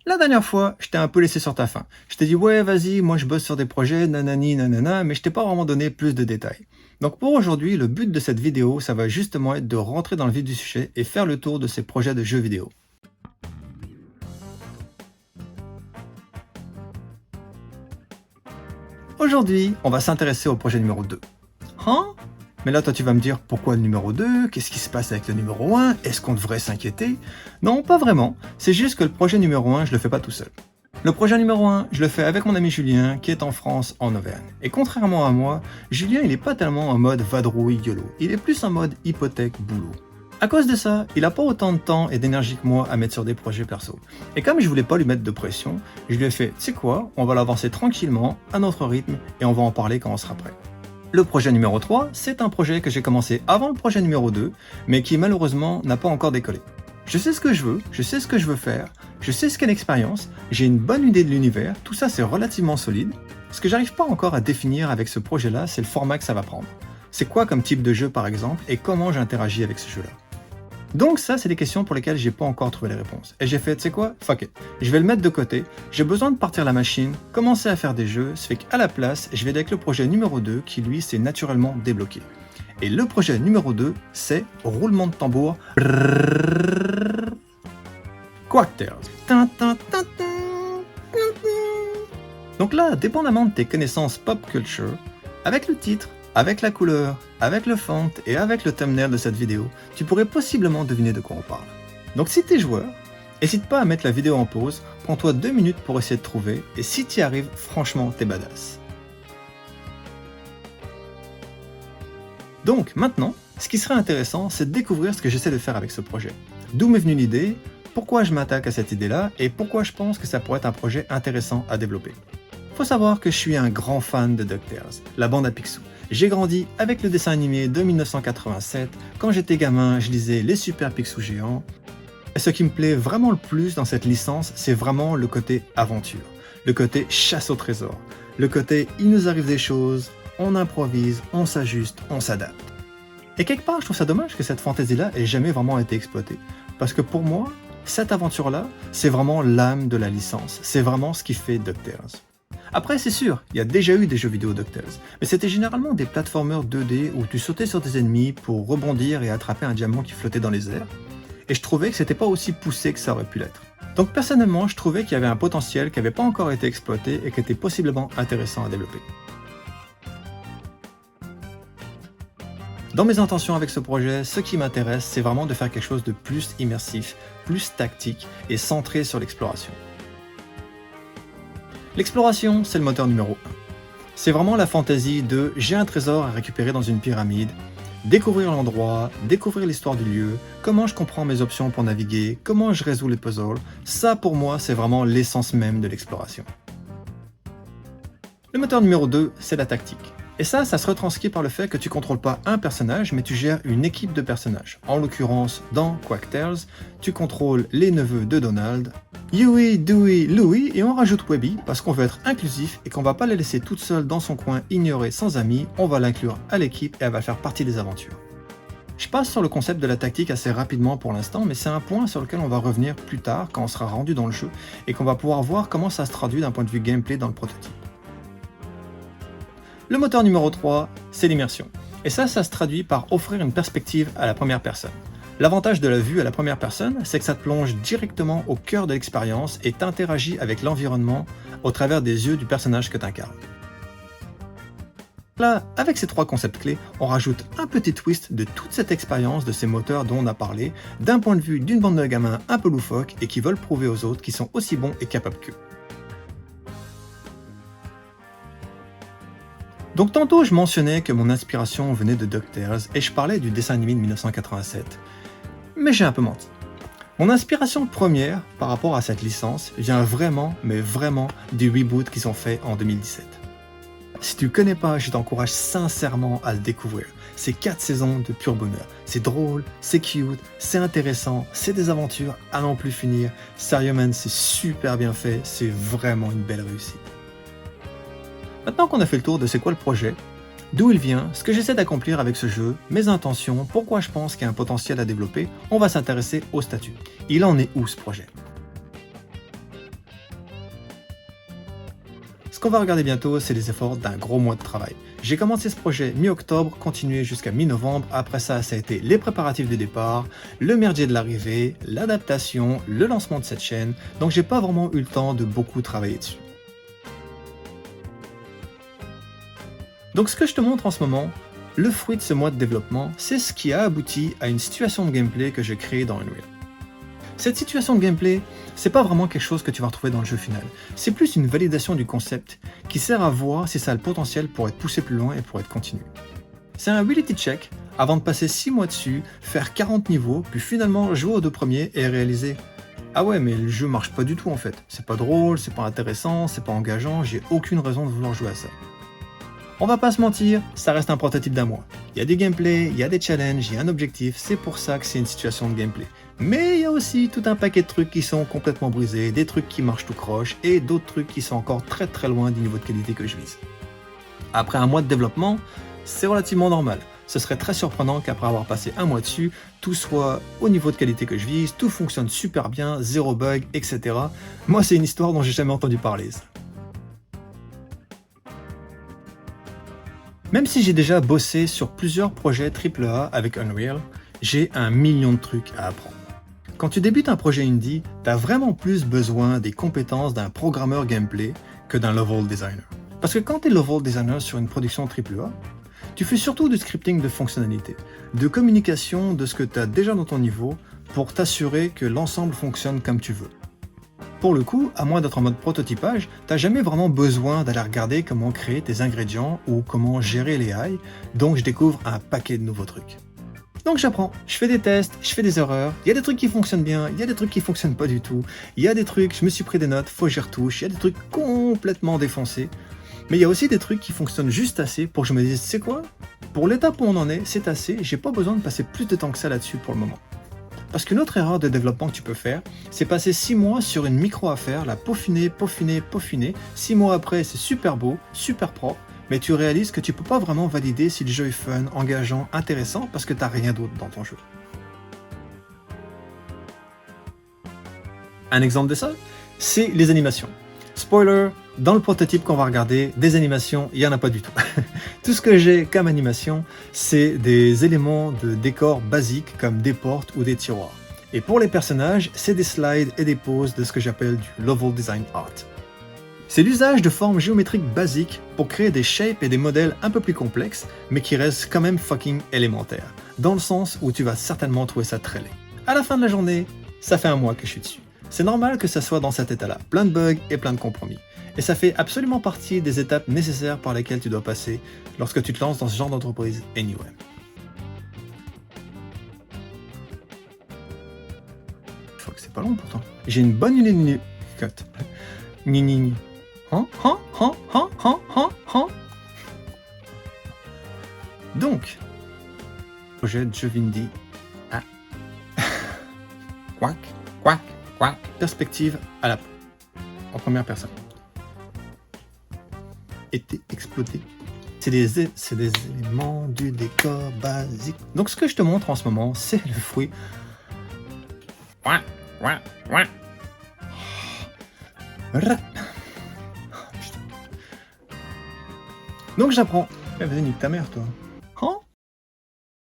La dernière fois, je t'ai un peu laissé sur ta faim. Je t'ai dit ouais vas-y, moi je bosse sur des projets, nanani nanana, mais je t'ai pas vraiment donné plus de détails. Donc pour aujourd'hui, le but de cette vidéo, ça va justement être de rentrer dans le vif du sujet et faire le tour de ces projets de jeux vidéo. Aujourd'hui, on va s'intéresser au projet numéro 2. Hein? Mais là, toi, tu vas me dire, pourquoi le numéro 2? Qu'est-ce qui se passe avec le numéro 1? Est-ce qu'on devrait s'inquiéter? Non, pas vraiment. C'est juste que le projet numéro 1, je le fais pas tout seul. Le projet numéro 1, je le fais avec mon ami Julien, qui est en France, en Auvergne. Et contrairement à moi, Julien, il est pas tellement en mode vadrouille YOLO. Il est plus en mode hypothèque boulot. À cause de ça, il a pas autant de temps et d'énergie que moi à mettre sur des projets perso. Et comme je voulais pas lui mettre de pression, je lui ai fait, tu sais quoi, on va l'avancer tranquillement, à notre rythme, et on va en parler quand on sera prêt. Le projet numéro 3, c'est un projet que j'ai commencé avant le projet numéro 2, mais qui malheureusement n'a pas encore décollé. Je sais ce que je veux, je sais ce que je veux faire, je sais ce qu'est l'expérience, j'ai une bonne idée de l'univers, tout ça c'est relativement solide. Ce que j'arrive pas encore à définir avec ce projet-là, c'est le format que ça va prendre. C'est quoi comme type de jeu par exemple, et comment j'interagis avec ce jeu-là. Donc ça, c'est des questions pour lesquelles j'ai pas encore trouvé les réponses. Et j'ai fait, tu sais quoi, fuck it. Je vais le mettre de côté, j'ai besoin de partir la machine, commencer à faire des jeux, ce fait qu'à la place, je vais avec le projet numéro 2 qui lui s'est naturellement débloqué. Et le projet numéro 2, c'est roulement de tambour. Quacktails. Donc là, dépendamment de tes connaissances pop culture, avec le titre, avec la couleur, avec le font et avec le thumbnail de cette vidéo, tu pourrais possiblement deviner de quoi on parle. Donc si t'es joueur, n'hésite pas à mettre la vidéo en pause, prends-toi 2 minutes pour essayer de trouver, et si t'y arrives, franchement, t'es badass. Donc maintenant, ce qui serait intéressant, c'est de découvrir ce que j'essaie de faire avec ce projet. D'où m'est venue l'idée, pourquoi je m'attaque à cette idée-là, et pourquoi je pense que ça pourrait être un projet intéressant à développer. Faut savoir que je suis un grand fan de DuckTales, la bande à Picsou. J'ai grandi avec le dessin animé de 1987. Quand j'étais gamin, je lisais les Super Picsou géants. Et ce qui me plaît vraiment le plus dans cette licence, c'est vraiment le côté aventure, le côté chasse au trésor, le côté il nous arrive des choses, on improvise, on s'ajuste, on s'adapte. Et quelque part, je trouve ça dommage que cette fantaisie-là ait jamais vraiment été exploitée. Parce que pour moi, cette aventure-là, c'est vraiment l'âme de la licence, c'est vraiment ce qui fait DuckTales. Après, c'est sûr, il y a déjà eu des jeux vidéo DuckTales, mais c'était généralement des platformers 2D où tu sautais sur tes ennemis pour rebondir et attraper un diamant qui flottait dans les airs, et je trouvais que c'était pas aussi poussé que ça aurait pu l'être. Donc personnellement, je trouvais qu'il y avait un potentiel qui n'avait pas encore été exploité et qui était possiblement intéressant à développer. Dans mes intentions avec ce projet, ce qui m'intéresse, c'est vraiment de faire quelque chose de plus immersif, plus tactique et centré sur l'exploration. L'exploration, c'est le moteur numéro 1. C'est vraiment la fantaisie de j'ai un trésor à récupérer dans une pyramide, découvrir l'endroit, découvrir l'histoire du lieu, comment je comprends mes options pour naviguer, comment je résous les puzzles. Ça, pour moi, c'est vraiment l'essence même de l'exploration. Le moteur numéro 2, c'est la tactique. Et ça se retranscrit par le fait que tu contrôles pas un personnage, mais tu gères une équipe de personnages. En l'occurrence, dans Quacktails, tu contrôles les neveux de Donald, Huey, Dewey, Louie, et on rajoute Webby parce qu'on veut être inclusif et qu'on va pas la laisser toute seule dans son coin ignorée sans amis, on va l'inclure à l'équipe et elle va faire partie des aventures. Je passe sur le concept de la tactique assez rapidement pour l'instant, mais c'est un point sur lequel on va revenir plus tard quand on sera rendu dans le jeu et qu'on va pouvoir voir comment ça se traduit d'un point de vue gameplay dans le prototype. Le moteur numéro 3, c'est l'immersion. Et ça se traduit par offrir une perspective à la première personne. L'avantage de la vue à la première personne, c'est que ça te plonge directement au cœur de l'expérience et t'interagis avec l'environnement au travers des yeux du personnage que tu incarnes. Là, avec ces 3 concepts clés, on rajoute un petit twist de toute cette expérience de ces moteurs dont on a parlé, d'un point de vue d'une bande de gamins un peu loufoques et qui veulent prouver aux autres qu'ils sont aussi bons et capables qu'eux. Donc tantôt je mentionnais que mon inspiration venait de DuckTales et je parlais du dessin animé de 1987, mais j'ai un peu menti. Mon inspiration première par rapport à cette licence vient vraiment, mais vraiment, du reboot qu'ils ont fait en 2017. Si tu connais pas, je t'encourage sincèrement à le découvrir. C'est 4 saisons de pur bonheur. C'est drôle, c'est cute, c'est intéressant, c'est des aventures à n'en plus finir. Sérieux man, c'est super bien fait, c'est vraiment une belle réussite. Maintenant qu'on a fait le tour de c'est quoi le projet, d'où il vient, ce que j'essaie d'accomplir avec ce jeu, mes intentions, pourquoi je pense qu'il y a un potentiel à développer, on va s'intéresser au statut. Il en est où ce projet? Ce qu'on va regarder bientôt, c'est les efforts d'un gros mois de travail. J'ai commencé ce projet mi-octobre, continué jusqu'à mi-novembre. Après ça, ça a été les préparatifs de départ, le merdier de l'arrivée, l'adaptation, le lancement de cette chaîne. Donc j'ai pas vraiment eu le temps de beaucoup travailler dessus. Donc ce que je te montre en ce moment, le fruit de ce mois de développement, c'est ce qui a abouti à une situation de gameplay que j'ai créée dans Unreal. Cette situation de gameplay, c'est pas vraiment quelque chose que tu vas retrouver dans le jeu final. C'est plus une validation du concept qui sert à voir si ça a le potentiel pour être poussé plus loin et pour être continu. C'est un reality check avant de passer 6 mois dessus, faire 40 niveaux, puis finalement jouer aux 2 premiers et réaliser « Ah ouais, mais le jeu marche pas du tout en fait. C'est pas drôle, c'est pas intéressant, c'est pas engageant, j'ai aucune raison de vouloir jouer à ça. » On va pas se mentir, ça reste un prototype d'un mois. Il y a des gameplays, il y a des challenges, il y a un objectif, c'est pour ça que c'est une situation de gameplay. Mais il y a aussi tout un paquet de trucs qui sont complètement brisés, des trucs qui marchent tout croche, et d'autres trucs qui sont encore très loin du niveau de qualité que je vise. Après un mois de développement, c'est relativement normal. Ce serait très surprenant qu'après avoir passé un mois dessus, tout soit au niveau de qualité que je vise, tout fonctionne super bien, zéro bug, etc. Moi c'est une histoire dont j'ai jamais entendu parler. Ça. Même si j'ai déjà bossé sur plusieurs projets AAA avec Unreal, j'ai un million de trucs à apprendre. Quand tu débutes un projet indie, t'as vraiment plus besoin des compétences d'un programmeur gameplay que d'un level designer. Parce que quand t'es level designer sur une production AAA, tu fais surtout du scripting de fonctionnalités, de communication de ce que t'as déjà dans ton niveau pour t'assurer que l'ensemble fonctionne comme tu veux. Pour le coup, à moins d'être en mode prototypage, t'as jamais vraiment besoin d'aller regarder comment créer tes ingrédients ou comment gérer les AI, donc je découvre un paquet de nouveaux trucs. Donc j'apprends, je fais des tests, je fais des erreurs, il y a des trucs qui fonctionnent bien, il y a des trucs qui fonctionnent pas du tout, il y a des trucs, je me suis pris des notes, faut que j'y retouche, il y a des trucs complètement défoncés, mais il y a aussi des trucs qui fonctionnent juste assez pour que je me dise, c'est quoi? Pour l'étape où on en est, c'est assez, j'ai pas besoin de passer plus de temps que ça là-dessus pour le moment. Parce qu'une autre erreur de développement que tu peux faire, c'est passer 6 mois sur une micro-affaire, la peaufiner, 6 mois après c'est super beau, super propre, mais tu réalises que tu peux pas vraiment valider si le jeu est fun, engageant, intéressant, parce que t'as rien d'autre dans ton jeu. Un exemple de ça, c'est les animations. Spoiler, dans le prototype qu'on va regarder, des animations, il n'y en a pas du tout. Tout ce que j'ai comme animation, c'est des éléments de décor basiques comme des portes ou des tiroirs. Et pour les personnages, c'est des slides et des poses de ce que j'appelle du level design art. C'est l'usage de formes géométriques basiques pour créer des shapes et des modèles un peu plus complexes, mais qui restent quand même fucking élémentaires, dans le sens où tu vas certainement trouver ça très laid. À la fin de la journée, ça fait un mois que je suis dessus. C'est normal que ça soit dans cet état-là, plein de bugs et plein de compromis. Et ça fait absolument partie des étapes nécessaires par lesquelles tu dois passer lorsque tu te lances dans ce genre d'entreprise anyway. Je crois que c'est pas long pourtant. J'ai une bonne idée. Ni. Donc, projet de jeu indie. Ah. Quack. Perspective en première personne. Été explodé. C'est des éléments du décor basique. Donc ce que je te montre en ce moment, c'est le fruit. Donc j'apprends. Vas-y, nique ta mère, toi.